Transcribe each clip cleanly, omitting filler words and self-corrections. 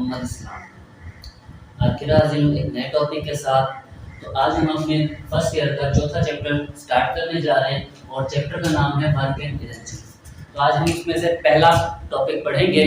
मोहम्मद इस्लाम। आखिर एक नए टॉपिक के साथ। तो आज हम अपने फर्स्ट ईयर का चौथा चैप्टर स्टार्ट करने जा रहे हैं और चैप्टर का नाम है वर्क एंड एनर्जी। तो आज हम इसमें से पहला टॉपिक पढ़ेंगे,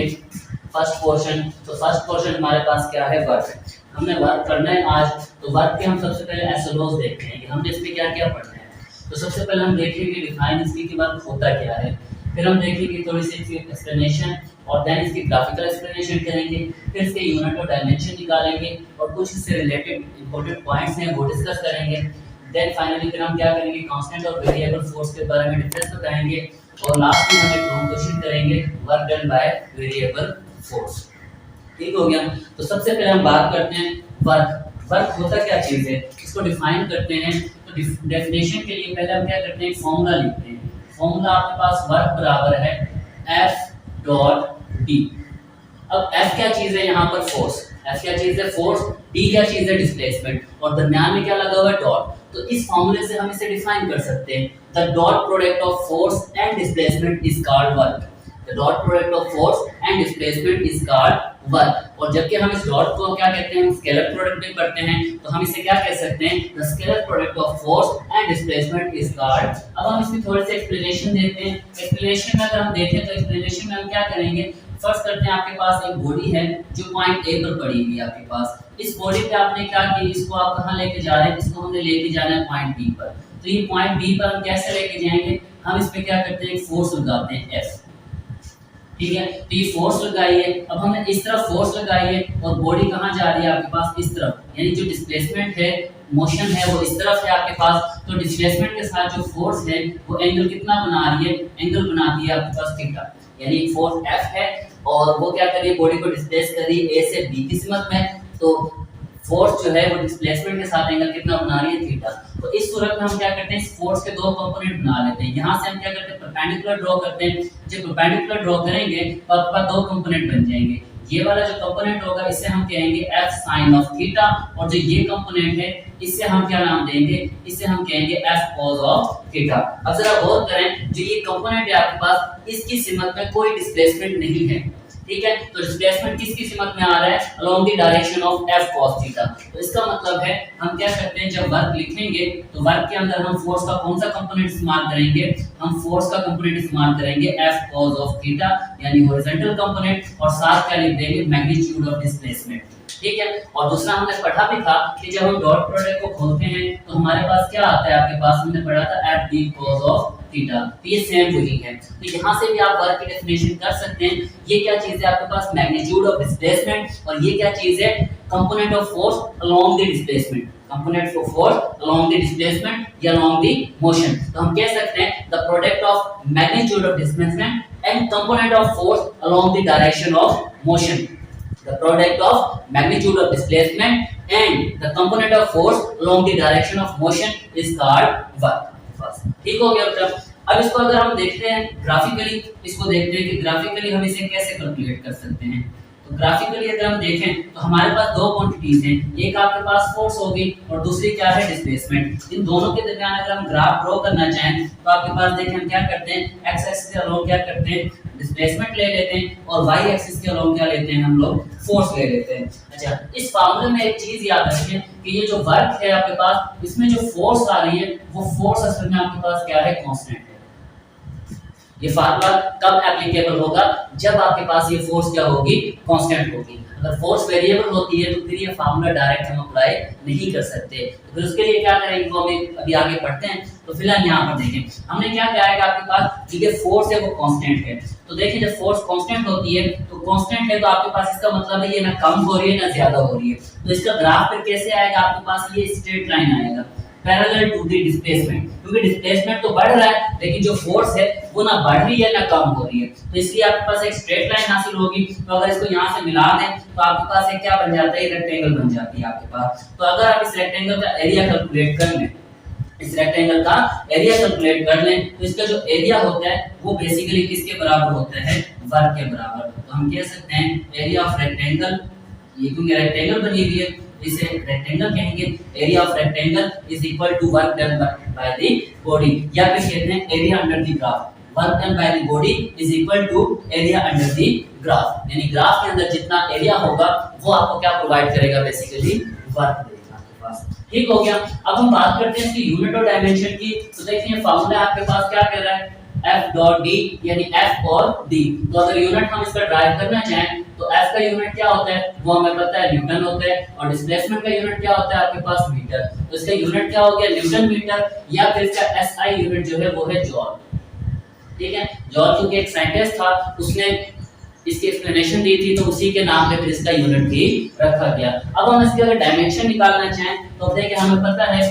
फर्स्ट पोर्शन। तो फर्स्ट पोर्शन हमारे पास क्या है, वर्क। हमने वर्क करना है आज। तो वर्क के हम सबसे पहले एसएलओज देखते हैं कि हमने इसमें क्या क्या पढ़ना है। तो सबसे पहले हम देखेंगे डिफाइन इसकी कि वर्क होता क्या है, फिर हम देखेंगे थोड़ी सी इसकी एक्सप्लेनेशन और देन इसकी ग्राफिकल एक्सप्लेनेशन करेंगे, फिर इसके यूनिट और डायमेंशन निकालेंगे और कुछ इससे रिलेटेड इंपॉर्टेंट पॉइंट्स हैं वो डिस्कस करेंगे। देन फाइनली फिर हम क्या करेंगे, कांस्टेंट और वेरिएबल फोर्स के बारे में डिफरेंस बताएंगे और लास्ट में हम एक लॉन्ग क्वेश्चन करेंगे, work done by variable force. ठीक हो गया। तो सबसे पहले हम बात करते हैं वर्क। वर्क होता क्या चीज है, इसको डिफाइन करते हैं। तो डेफिनेशन के लिए पहले हम क्या करते हैं, फॉर्मूला लिखते हैं। फॉर्मूला आपके पास वर्क बराबर है F डॉट D। अब F क्या चीज है, यहाँ पर फोर्स। F क्या चीज है, फोर्स। D क्या चीज है, डिस्प्लेसमेंट। और दरम्यान में क्या लगा हुआ है, डॉट। तो इस फॉर्मूले से हम इसे डिफाइन कर सकते हैं, the dot product of force and displacement is called work. The dot product of force and displacement is called work. और जबकि हम इस डॉट को क्या कहते हैं, स्केलर प्रोडक्ट में पढ़ते हैं, तो हम इसे क्या कह सकते हैं, the scalar product of force and displacement is called. अब हम इसकी थोड़ी सी एक्सप्लेनेशन देते हैं। एक्सप्लेनेशन में अगर हम देखें तो एक्सप्लेनेशन में हम क्या करेंगे, फर्स्ट करते हैं, आपके पास एक बॉडी है जो पॉइंट ए पर पड़ी हुई है आपके पास। इस बॉडी पे आपने क्या किया, इसको आप कहां लेके जा रहे हैं, इसको हमने लेके जाना है पॉइंट बी पर। तो ये पॉइंट बी पर हम कैसे लेके जाएंगे, हम इस पे क्या करते हैं, फोर्स लगाते हैं F। ठीक है, तो ये फोर्स लगाई है। अब हमने इस तरफ फोर्स लगाई है और बॉडी कहां जा रही है आपके पास, इस तरफ। यानी जो डिस्प्लेसमेंट है, मोशन है, वो इस तरफ है आपके पास। तो डिस्प्लेसमेंट के साथ जो फोर्स है वो एंगल कितना बना रही है, एंगल बनाती है आपके पास थीटा। यानी फोर्स F है और वो क्या कर रही है, बॉडी को डिस्प्लेस कर रही है A से B की सिमत में। तो फोर्स जो है वो डिस्प्लेसमेंट के साथ एंगल कितना बना रही है, थीटा। तो इस सूरत में हम क्या करते हैं, इस फोर्स के दो कंपोनेंट बना लेते हैं। यहाँ से हम क्या करते हैं, परपेंडिकुलर ड्रॉ करते हैं। जब परपेंडिकुलर ड्रॉ करेंगे तो आपके पास दो कंपोनेंट बन जाएंगे। ये वाला जो कंपोनेंट होगा इसे हम कहेंगे F sin ऑफ थीटा, और जो ये कंपोनेंट है इसे हम क्या नाम देंगे, इसे हम कहेंगे F cos ऑफ थीटा। अब जरा गौर करें, जो ये कंपोनेंट है आपके पास, इसकी सिमत में कोई डिस्प्लेसमेंट नहीं है। ठीक है, तो डिस्प्लेसमेंट किसकी सिमत में आ रहा है, along the direction of F cos theta. तो इसका मतलब है हम क्या करते हैं, जब वर्क लिखेंगे तो वर्क के अंदर हम फोर्स का कौन सा कंपोनेंट इस्तेमाल करेंगे, हम फोर्स का कंपोनेंट इस्तेमाल करेंगे F cos ऑफ थीटा, यानी हॉरिजॉन्टल कंपोनेंट, और साथ क्या लिख देंगे, मैग्नीट्यूड ऑफ डिस्प्लेसमेंट। ठीक है, और दूसरा हमने पढ़ा भी था कि जब हम डॉट प्रोडक्ट को खोलते हैं तो हमारे पास क्या आता है, आपके पास हमने पढ़ा था F d cos of theta. तो ये सेम वही है। तो यहाँ से भी आप वर्क की डेफिनेशन कर सकते हैं। ये क्या चीज है आपके पास, मैग्नीट्यूड ऑफ डिस्प्लेसमेंट, और ये क्या चीज है, component of force along the displacement. Component of force along the displacement या अलोंग द मोशन। तो हम कह सकते हैं the product of magnitude of displacement and component of force along the direction of motion. The product of magnitude of displacement and the component of force along the direction of motion is called work. ठीक हो गया। अब इसको अगर हम देखते हैं graphically, इसको देखते हैं कि ग्राफिकली हम इसे कैसे कैलकुलेट कर सकते हैं। तो ग्राफिकली अगर हम देखें तो हमारे पास दो क्वांटिटीज हैं, एक आपके पास फोर्स होगी और दूसरी क्या है, डिस्प्लेसमेंट। इन दोनों के दरमियान अगर हम ग्राफ ड्रॉ करना चाहें तो आपके पास देखें हम क्या करते हैं, एक्स एक्सिस के अलोंग क्या करते हैं, डिस्प्लेसमेंट ले लेते हैं, और वाई एक्सिस के अलोंग क्या लेते हैं, हम लोग फोर्स ले लेते हैं। अच्छा, इस फार्मूले में एक चीज याद रखें कि ये जो वर्क है आपके पास, इसमें जो फोर्स आ रही है वो फोर्स असल में आपके पास क्या है, कांस्टेंट है। ये फार्मूला कब एप्लीकेबल होगा, जब आपके पास ये फोर्स क्या होगी, कांस्टेंट होगी। अगर फोर्स वेरिएबल होती है तो फिर ये फार्मूला डायरेक्ट हम अप्लाई नहीं कर सकते। तो फिर उसके लिए क्या करेंगे, वो हम अभी आगे पढ़ते हैं। तो फिलहाल यहाँ पर देखें हमने क्या किया है, आपके पास ये फोर्स है वो कांस्टेंट है। तो देखिए जब फोर्स कांस्टेंट होती है तो कांस्टेंट है तो आपके पास इसका मतलब है ये ना कम हो रही है ना ज्यादा हो रही है। तो इसका ग्राफ फिर कैसे आएगा, आपके पास ये स्ट्रेट लाइन आएगा पैरेलल टू द डिस्प्लेसमेंट, क्योंकि डिस्प्लेसमेंट तो बढ़ रहा है लेकिन जो फोर्स है वो ना बढ़ रही है ना कम हो रही है। तो इसलिए आपके पास एक स्ट्रेट लाइन हासिल होगी। तो अगर इसको यहाँ से मिला दें तो आपके पास एक क्या बन जाता है, रेक्टेंगल बन जाती है आपके पास। तो अगर आप इस रेक्टेंगल का एरिया कैलकुलेट कर लें, इस रेक्टेंगल का एरिया कैलकुलेट कर लें तो इसका जो एरिया होता है वो बेसिकली किसके बराबर होता है, वर्क के बराबर। तो हम कह सकते हैं एरिया ऑफ रेक्टेंगल, ये क्योंकि रेक्टेंगल बनी हुई है इसे रेक्टेंगल कहेंगे, area of rectangle is equal to work done by the body, या फिर कहते हैं area under the graph. Work done by the body is equal to area under the graph, यानी ग्राफ के अंदर जितना एरिया होगा वो आपको क्या प्रोवाइड करेगा, बेसिकली वर्क देगा आपके पास। ठीक हो गया। अब हम बात करते हैं इसकी यूनिट और डायमेंशन की। तो देखिए फार्मूला आपके पास क्या कह रहा है, F डॉट D, यानी F और D। तो अगर यूनिट हम इसका ड्राइव करना चाहें तो F का यूनिट क्या होता है वो हमें पता है, न्यूटन होता है, और डिस्प्लेसमेंट का यूनिट क्या होता है आपके पास, मीटर। तो इसका यूनिट क्या हो गया, न्यूटन मीटर, या फिर इसका SI यूनिट जो है वो है जॉल। ठीक है, जॉल क्योंकि एक साइंटिस्ट था, उसने इसकी एक्सप्लेनेशन दी थी, तो उसी के नाम पे फिर इसका यूनिट भी रखा गया। अब हम इसके अगर डायमेंशन निकालना चाहें तो देखिए हमें पता है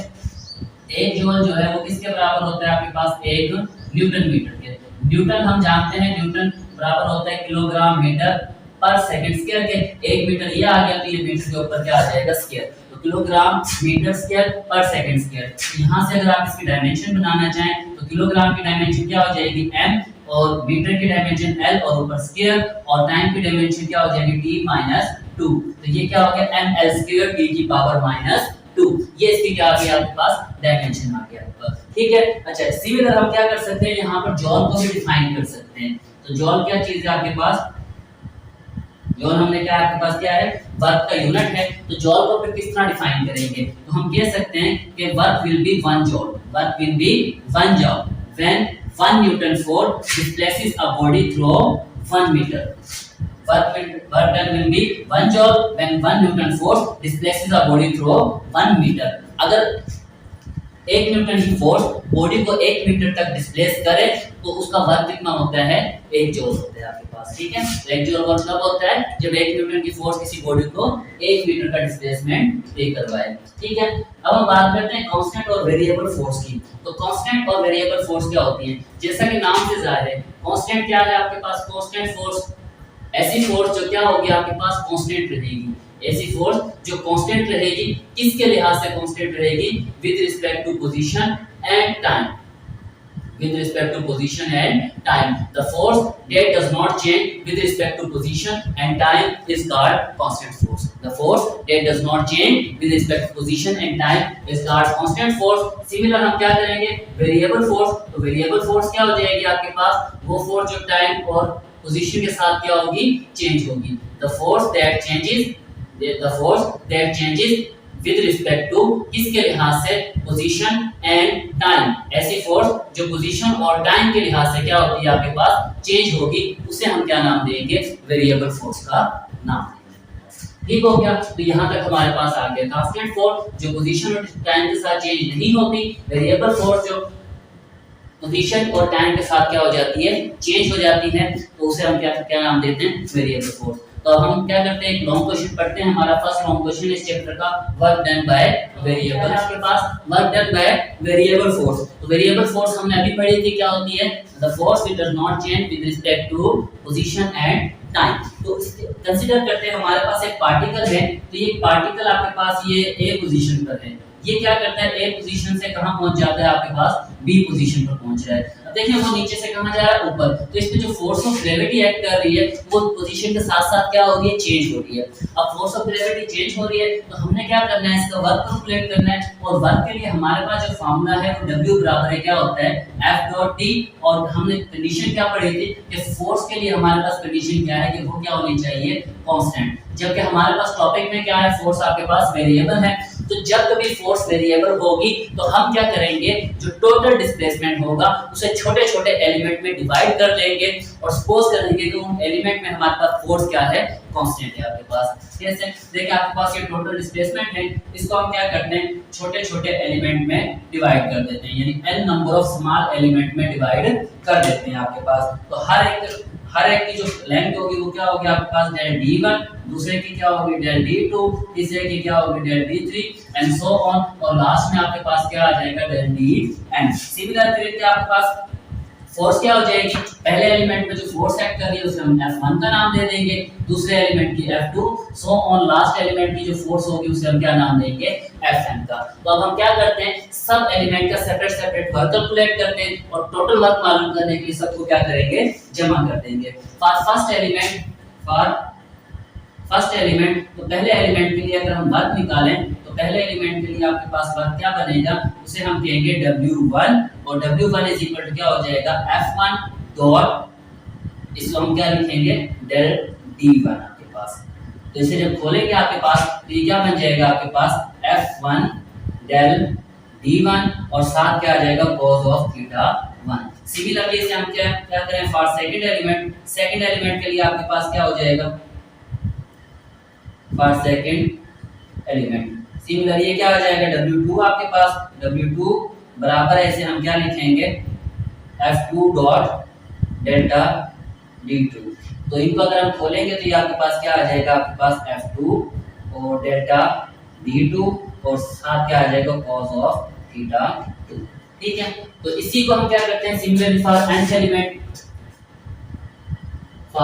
एक जूल जो है वो किसके बराबर होता है आपके पास, एक न्यूटन मीटर के। न्यूटन हम जानते हैं, न्यूटन बराबर होता है किलोग्राम मीटर पर सेकंड स्क्वायर के। एक मीटर ये आ गया तो ये मीटर के ऊपर क्या आ जाएगा, स्क्वायर, तो किलोग्राम मीटर स्क्वायर पर सेकंड स्क्वायर। यहां से अगर आप इसकी डायमेंशन बनाना चाहें तो किलोग्राम की डायमेंशन क्या हो जाएगी, m, और मीटर की डायमेंशन l, और ऊपर स्क्वायर, और टाइम की डायमेंशन क्या हो जाएगी, t - 2। तो ये क्या हो गया, ml² t की पावर -2। ये इसकी क्या आ गया आपके पास, डायमेंशन आ गया आपका। ठीक है, अच्छा सिमिलर हम क्या कर सकते हैं, यहाँ पर जॉल को भी डिफाइन कर सकते हैं। तो जॉल क्या चीज है आपके पास, जॉल हमने क्या आपके पास क्या है, वर्क का यूनिट है। तो जॉल को फिर किस तरह डिफाइन करेंगे, तो हम कह सकते हैं कि work will be 1 joule, work will be 1 joule when 1 newton force displaces a body through 1 metre. Work done will be 1 joule when 1 Newton force displaces a body through 1 meter। अगर 1 न्यूटन की force body को 1 metre तक displace करे तो उसका work कितना होता है, 1 जूल होता है आपके पास। ठीक है, तो 1 जूल मतलब होता है जब 1 न्यूटन की फोर्स किसी बॉडी को 1 मीटर का डिस्प्लेसमेंट दे करवाए। ठीक है, अब हम बात करते हैं कांस्टेंट और वेरिएबल फोर्स की। तो कांस्टेंट और वेरिएबल फोर्स क्या होती है, जैसा कि नाम से जाहिर है, कांस्टेंट क्या है आपके पास, कांस्टेंट फोर्स ऐसी फोर्स जो क्या होगी आपके पास, कांस्टेंट रहेगी। ऐसी फोर्स जो कांस्टेंट रहेगी, किसके लिहाज से कांस्टेंट रहेगी, with respect to position and time, with respect to position and time। The force that does not change with respect to position and time is called constant force। The force that does not change with respect to position and time is called constant force। Similar हम क्या करेंगे, variable force। तो variable force क्या हो जाएगी आपके पास, वो force जो टाइम और पोजीशन के साथ क्या होगी, चेंज होगी। The force that changes with respect to, किसके लिहाज से, पोजीशन एंड टाइम। ऐसी फोर्स जो पोजीशन और टाइम के लिहाज से क्या होती है आपके पास, चेंज होगी, उसे हम क्या नाम देंगे, वेरिएबल फोर्स का नाम देंगे। ठीक हो गया, तो यहाँ तक हमारे पास आ गया कांस्टेंट फोर्स जो पोजीशन और टाइम के साथ चेंज नहीं होती, वेरिएबल फोर्स जो पोजीशन और टाइम के साथ क्या हो जाती है, चेंज हो जाती है, तो उसे हम क्या नाम देते हैं, वेरिएबल फोर्स। तो हम क्या करते हैं, एक लॉन्ग क्वेश्चन पढ़ते हैं। हमारा फर्स्ट लॉन्ग क्वेश्चन इस चैप्टर का, वर्क डन बाय वेरिएबल। आपके पास work done by variable force. तो वेरिएबल फोर्स हमने अभी पढ़ी थी, क्या होती है, the force which does not change with respect to position and time. तो कंसीडर करते हैं हमारे पास एक पार्टिकल है, तो ये पार्टिकल आपके पास ये ए पोजीशन पर है, ये क्या करता है, ए पोजीशन से कहां पहुंच जाता है आपके पास, बी पोजीशन पर पहुंच रहा है। अब देखिए वो नीचे से कहां जा रहा है, ऊपर। तो इस पे जो फोर्स ऑफ ग्रेविटी एक्ट कर रही है वो पोजीशन के साथ साथ क्या हो रही है, चेंज हो रही है। अब फोर्स ऑफ ग्रेविटी चेंज हो रही है तो हमने क्या करना है, इसका वर्क कैलकुलेट करना है। और वर्क के लिए हमारे पास जो फार्मूला है वो W बराबर है क्या होता है, F डॉट T। और हमने कंडीशन क्या पढ़ी थी कि फोर्स के लिए हमारे पास कंडीशन क्या है कि वो क्या होनी चाहिए, कांस्टेंट। जबकि हमारे पास टॉपिक में क्या है, फोर्स आपके पास वेरिएबल है। तो जब कभी फोर्स वेरिएबल होगी तो हम क्या करेंगे, जो टोटल डिस्प्लेसमेंट होगा उसे छोटे छोटे एलिमेंट में डिवाइड कर लेंगे और सपोज करेंगे कि उन एलिमेंट में हमारे पास फोर्स क्या है, कांस्टेंट है आपके पास। जैसे देखिए आपके पास ये टोटल डिस्प्लेसमेंट है, इसको हम क्या करते हैं, छोटे छोटे एलिमेंट में डिवाइड कर देते हैं, यानी n number of small element में डिवाइड कर देते हैं आपके पास। तो हर एक की जो लेंथ होगी वो क्या होगी आपके पास, del d1, दूसरे की क्या होगी, del d2, तीसरे की क्या होगी, del d3 and so on, और लास्ट में आपके पास क्या आ जाएगा, del dn। सिमिलर तरीके आपके पास फोर्स क्या हो जाएगी, पहले एलिमेंट में जो फोर्स एक्ट कर रही है उसे हम F1 का नाम दे देंगे, दूसरे एलिमेंट की F2, so on, last element की जो फोर्स होगी उसे हम क्या नाम देंगे, Fn का। तो अब हम क्या करते हैं, सब एलिमेंट का सेपरेट सेपरेट वर्क कैलकुलेट करते हैं और टोटल वर्क मालूम करने के लिए सबको क्या करेंगे, जमा कर देंगे। फर्स्ट एलिमेंट तो पहले एलिमेंट के लिए अगर हम वर्क निकालें तो पहले एलिमेंट के लिए आपके पास वर्क क्या बनेगा, उसे हम कहेंगे W1, और W1 इज इक्वल टू क्या हो जाएगा, F1 डॉट, इसको हम क्या लिखेंगे, डेल D1 आपके पास। तो इसे जब खोलेंगे आपके पास तो ये क्या बन जाएगा आपके पास F1 डेल D1 और साथ क्या आ जाएगा cos ऑफ थीटा 1। सिमिलरली इसे हम क्या क्या करें फॉर सेकंड एलिमेंट के लिए आपके पास क्या हो जाएगा फॉर सेकंड एलिमेंट सिमिलर ये क्या हो जाएगा W2 आपके पास, W2 बराबर है, इसे हम क्या लिखेंगे F2 डॉट डेल्टा D2। तो इनको अगर हम खोलेंगे तो ये आपके पास क्या आ जाएगा आपके पास F2 और डेल्टा D2 और साथ क्या आ जाएगा cos ऑफ थीटा 2। ठीक है, तो इसी को हम क्या करते हैं सिमिलरली फॉर nth एलिमेंट, तो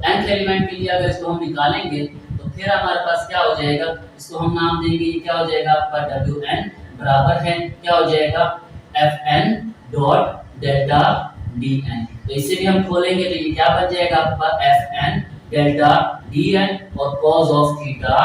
nth एलिमेंट के लिए अगर इसको हम निकालेंगे तो फिर हमारे पास क्या हो जाएगा, इसको हम नाम देंगे, ये क्या हो जाएगा आपका Wn बराबर है क्या हो जाएगा Fn डॉट डेल्टा Dn। तो इसे भी हम खोलेंगे तो ये क्या बन जाएगा आपका Fn डेल्टा Dn और cos ऑफ थीटा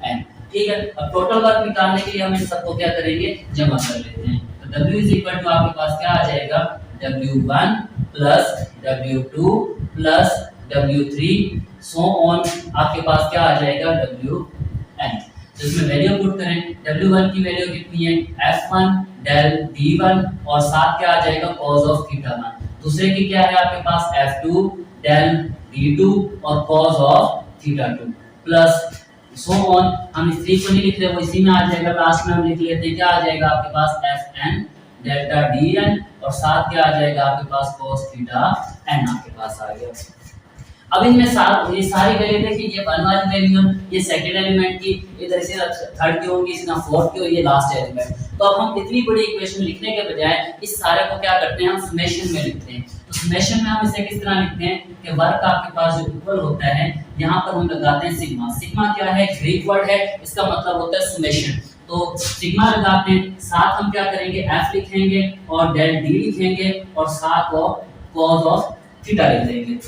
n। ठीक है, अब टोटल वर्क निकालने के लिए हम इन सबको क्या करेंगे जमा कर लेते हैं। तो W इज इक्वल टू आपके पास क्या आ जाएगा W1 plus W2 plus W3 so on आपके पास क्या आ जाएगा Wn। तो इसमें वैल्यू पुट करें, W1 की वैल्यू कितनी है F1 डेल D1 और साथ क्या आ जाएगा cos ऑफ थीटा 1। दूसरे की क्या है आपके पास F2 डेल D2 और cos of theta 2 plus so on. हम इस 3 को नहीं लिख रहे, वो इसी में आ जाएगा, लास्ट में हम लिख लेते हैं क्या आ जाएगा आपके पास Fn डेल्टा Dn और साथ क्या आ जाएगा आपके पास cos थीटा n आपके पास आ गया। अब इनमें ये सारी वैल्यू देखिए, ये वन वाली वैल्यू ये सेकंड एलिमेंट की, इधर से थर्ड की होगी, इसी फोर्थ की और ये लास्ट एलिमेंट। तो अब हम इतनी बड़ी इक्वेशन लिखने के बजाय इस सारे को क्या करते हैं हम समेशन में लिखते हैं। तो समेशन में हम इसे किस तरह लिखते हैं कि वर्क आपके पास जो इक्वल होता है यहाँ पर हम लगाते हैं सिग्मा। सिग्मा क्या है, ग्रीक वर्ड है, इसका मतलब होता है समेशन। तो सिग्मा लगाते हैं, साथ हम क्या करेंगे f लिखेंगे और डेल d लिखेंगे और साथ और cos ऑफ थीटा लिख देंगे।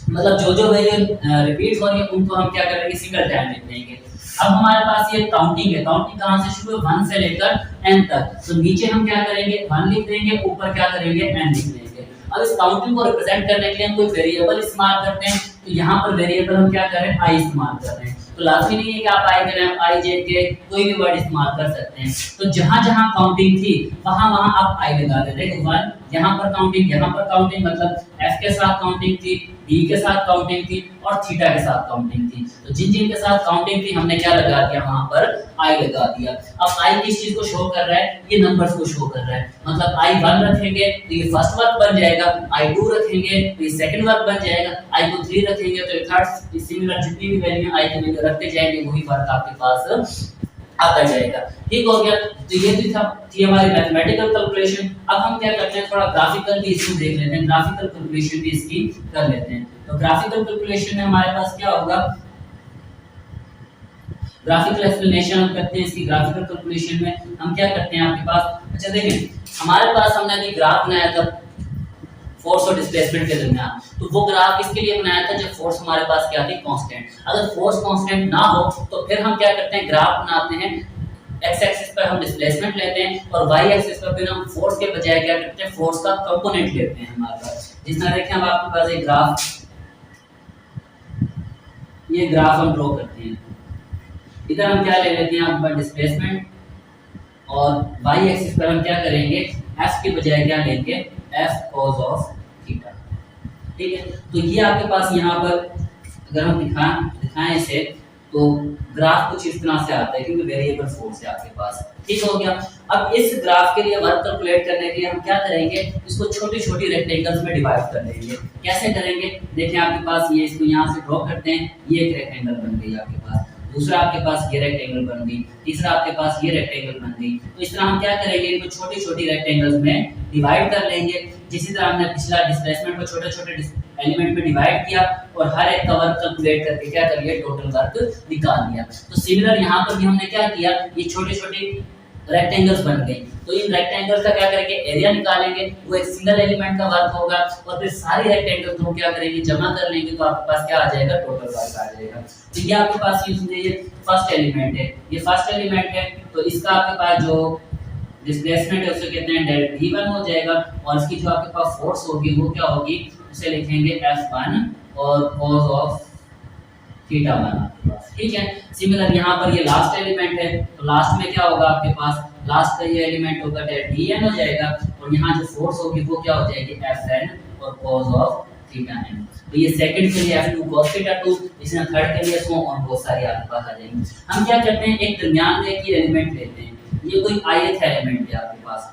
मतलब जो जो वैल्यू रिपीट हो रही है उनको हम क्या करेंगे सिंगल टाइम लिख देंगे। अब हमारे पास ये काउंटिंग है, काउंटिंग कहां से शुरू है 1 से लेकर n तक। तो नीचे हम क्या करेंगे 1 लिख देंगे, ऊपर क्या करेंगे n लिख देंगे। अब इस काउंटिंग को रिप्रेजेंट करने के लिए हम कोई वेरिएबल इस्तेमाल करते हैं, तो यहाँ पर वेरिएबल हम क्या कर रहे हैं i इस्तेमाल कर रहे हैं। तो लाजमी नहीं है कि आप i करें, आप i j के कोई भी वर्ड इस्तेमाल कर सकते हैं। तो जहां जहां काउंटिंग थी वहां वहां आप i लगा दें। देखो 1 यहाँ पर काउंटिंग मतलब f के साथ काउंटिंग थी, d के साथ काउंटिंग थी और थीटा के साथ काउंटिंग थी। तो जिन जिन के साथ काउंटिंग थी हमने क्या लगा दिया वहां पर i लगा दिया। अब i किस चीज को शो कर रहा है, ये नंबर्स को शो कर रहा है। मतलब i1 रखेंगे तो ये फर्स्ट वर्क बन जाएगा, i2 रखेंगे तो ये सेकंड वर्क बन जाएगा, i को 3 रखेंगे तो ये थर्ड। सिमिलर जितनी भी वैल्यू i की वैल्यू रखते जाएंगे वही वर्क आपके पास आता जाएगा। ठीक हो गया। तो ये थी हमारी मैथमेटिकल कैलकुलेशन। अब हम क्या करते हैं थोड़ा ग्राफिकल भी इसको देख लेते हैं, ग्राफिकल कैलकुलेशन भी इसकी कर लेते हैं। तो ग्राफिकल कैलकुलेशन में हमारे पास क्या होगा, ग्राफिकल एक्सप्लेनेशन हम करते हैं इसकी। ग्राफिकल कैलकुलेशन में हम क्या करते हैं आपके पास, अच्छा देखें हमारे पास हमने अभी ग्राफ बनाया था फोर्स और डिस्प्लेसमेंट के दरमियान। तो वो ग्राफ किसके लिए बनाया था जब फोर्स हमारे पास क्या थी कांस्टेंट। अगर फोर्स कांस्टेंट ना हो तो फिर हम क्या करते हैं ग्राफ बनाते हैं, एक्स एक्सिस पर हम डिस्प्लेसमेंट लेते हैं और वाई एक्सिस पर फिर हम फोर्स के बजाय क्या करते हैं फोर्स का कंपोनेंट लेते हैं हमारे पास। जिस तरह देखें हम आपके पास एक ग्राफ, ये ग्राफ हम ड्रॉ करते हैं। इधर हम क्या ले लेते हैं आपका डिस्प्लेसमेंट और वाई एक्सिस पर हम क्या करेंगे एफ के बजाय क्या लेंगे एफ कॉस ऑफ थीटा। ठीक है, तो ये आपके पास यहाँ पर अगर हम दिखाएं इसे तो ग्राफ कुछ इस तरह से आता है क्योंकि वेरिएबल फोर्स है आपके पास। ठीक हो गया। अब इस ग्राफ के लिए वर्क कैलकुलेट करने के लिए हम क्या करेंगे, इसको छोटी छोटी रेक्टेंगल्स में डिवाइड कर देंगे। कैसे करेंगे, देखिए आपके पास ये इसको यहाँ से ड्रॉ करते हैं, ये एक रेक्टेंगल बन गई आपके पास, दूसरा आपके पास ये रेक्टेंगल बन गई, तीसरा आपके पास ये रेक्टेंगल बन गई। तो इस तरह हम क्या करेंगे इनको छोटी छोटी रेक्टेंगल्स में डिवाइड कर लेंगे। जिसी तरह हमने पिछला डिस्प्लेसमेंट को छोटे छोटे एलिमेंट में डिवाइड किया और हर एक का वर्क कैलकुलेट करके क्या कर लिया टोटल वर्क निकाल लिया। तो सिमिलर यहाँ पर भी हमने क्या किया, ये छोटे छोटे रेक्टेंगल्स बन गए। तो इन रेक्टेंगल्स का क्या करेंगे एरिया निकालेंगे, वो एक सिंगल एलिमेंट का वर्क होगा और फिर सारी रेक्टेंगल्स को क्या करेंगे जमा कर लेंगे तो आपके पास क्या आ जाएगा टोटल वर्क आ जाएगा। तो ये आपके पास ये फर्स्ट एलिमेंट है, ये फर्स्ट एलिमेंट है। तो इसका आपके पास जो डिस्प्लेसमेंट है उसे कहते हैं डेल V1 हो जाएगा, और इसकी जो आपके पास फोर्स होगी वो क्या होगी, उसे लिखेंगे F1 और cos ऑफ थीटा 1 आपके पास। ठीक है, सिमिलर यहाँ पर ये लास्ट एलिमेंट है, तो लास्ट में क्या होगा आपके पास, लास्ट का ये एलिमेंट होगा डेल Dn हो जाएगा, और यहाँ जो फोर्स होगी वो क्या हो जाएगी Fn और cos ऑफ थीटा n। तो ये सेकंड के लिए F2 cos थीटा 2, इसमें थर्ड के लिए सो ऑन बहुत सारी आपके पास आ जाएंगी। हम क्या करते हैं, एक दरमियान में एक एलिमेंट लेते हैं, ये कोई ith एलिमेंट है आपके पास,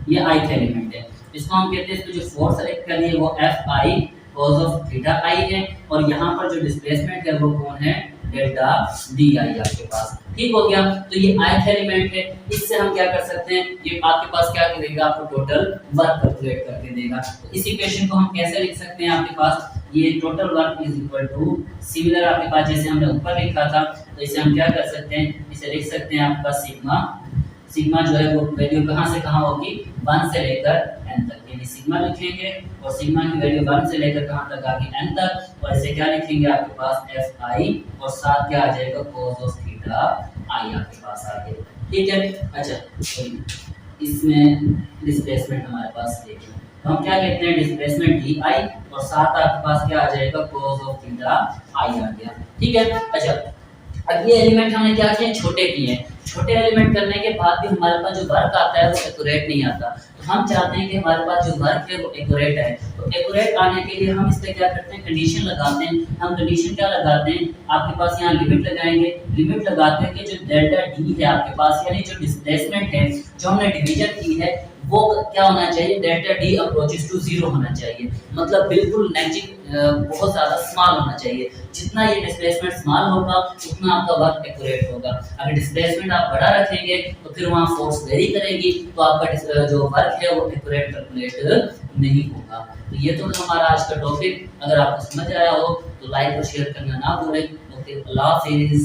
ये ith एलिमेंट है, इसको हम कहते हैं, इसमें जो फोर्स एक्ट कर रही है वो Fi cos of theta I है, और यहाँ पर जो डिस्प्लेसमेंट है वो कौन है, डेल्टा Di आपके पास। ठीक हो गया, तो ये ith एलिमेंट है, इससे हम क्या कर सकते हैं, ये आपके पास क्या करेगा, आपको टोटल वर्क कैलकुलेट करके देगा। तो इस इक्वेशन को हम कैसे लिख सकते हैं, आपके पास ये total work is equal to, similar आपके पास जैसे हमने ऊपर लिखा था, तो इसे हम क्या कर सकते हैं, इसे लिख सकते हैं आपके पास सिग्मा, सिग्मा जो है वो वैल्यू कहाँ से कहाँ होगी, 1 से लेकर n तक, यानी सिग्मा लिखेंगे और सिग्मा की वैल्यू 1 से लेकर कहाँ तक आ गई, n तक, और इसे क्या लिखेंगे आपके पास Fi, और साथ क्या आ जाएगा cos ऑफ थीटा I आपके पास आ गया। ठीक है, अच्छा इसमें डिस्प्लेसमेंट हमारे पास देखिए, तो हम क्या कहते हैं, डिस्प्लेसमेंट Di और साथ आपके पास क्या आ जाएगा, cos ऑफ थीटा I आ गया। ठीक है, अच्छा अब ये एलिमेंट हमने क्या किए, छोटे किए हैं, छोटे एलिमेंट करने के बाद भी हमारे पास जो वर्क आता है वो एक्यूरेट नहीं आता, तो हम चाहते हैं कि हमारे पास जो वर्क है वो एक्यूरेट है। तो एक्यूरेट आने के लिए हम इस पे क्या करते हैं, कंडीशन लगाते हैं। हम कंडीशन क्या लगाते हैं, आपके पास यहाँ लिमिट लगाएंगे, लिमिट लगाते हैं कि जो डेल्टा डी है आपके पास, यानी जो डिस्प्लेसमेंट है जो हमने डिवीजन की है वो क्या होना चाहिए, डेल्टा डी अप्रोचेस टू 0 होना चाहिए, मतलब बिल्कुल नेगेटिव, बहुत ज़्यादा स्मॉल होना चाहिए। जितना ये डिस्प्लेसमेंट स्मॉल होगा उतना आपका वर्क एक्यूरेट होगा। अगर डिस्प्लेसमेंट आप बड़ा रखेंगे तो फिर वहाँ फोर्स वेरी करेगी, तो आपका जो वर्क है वो एक्यूरेट कैलकुलेट नहीं होगा। तो ये तो हमारा आज का टॉपिक, अगर आपको समझ आया हो तो लाइक और शेयर करना ना भूलें। ओके, अल्लाह हाफिज़।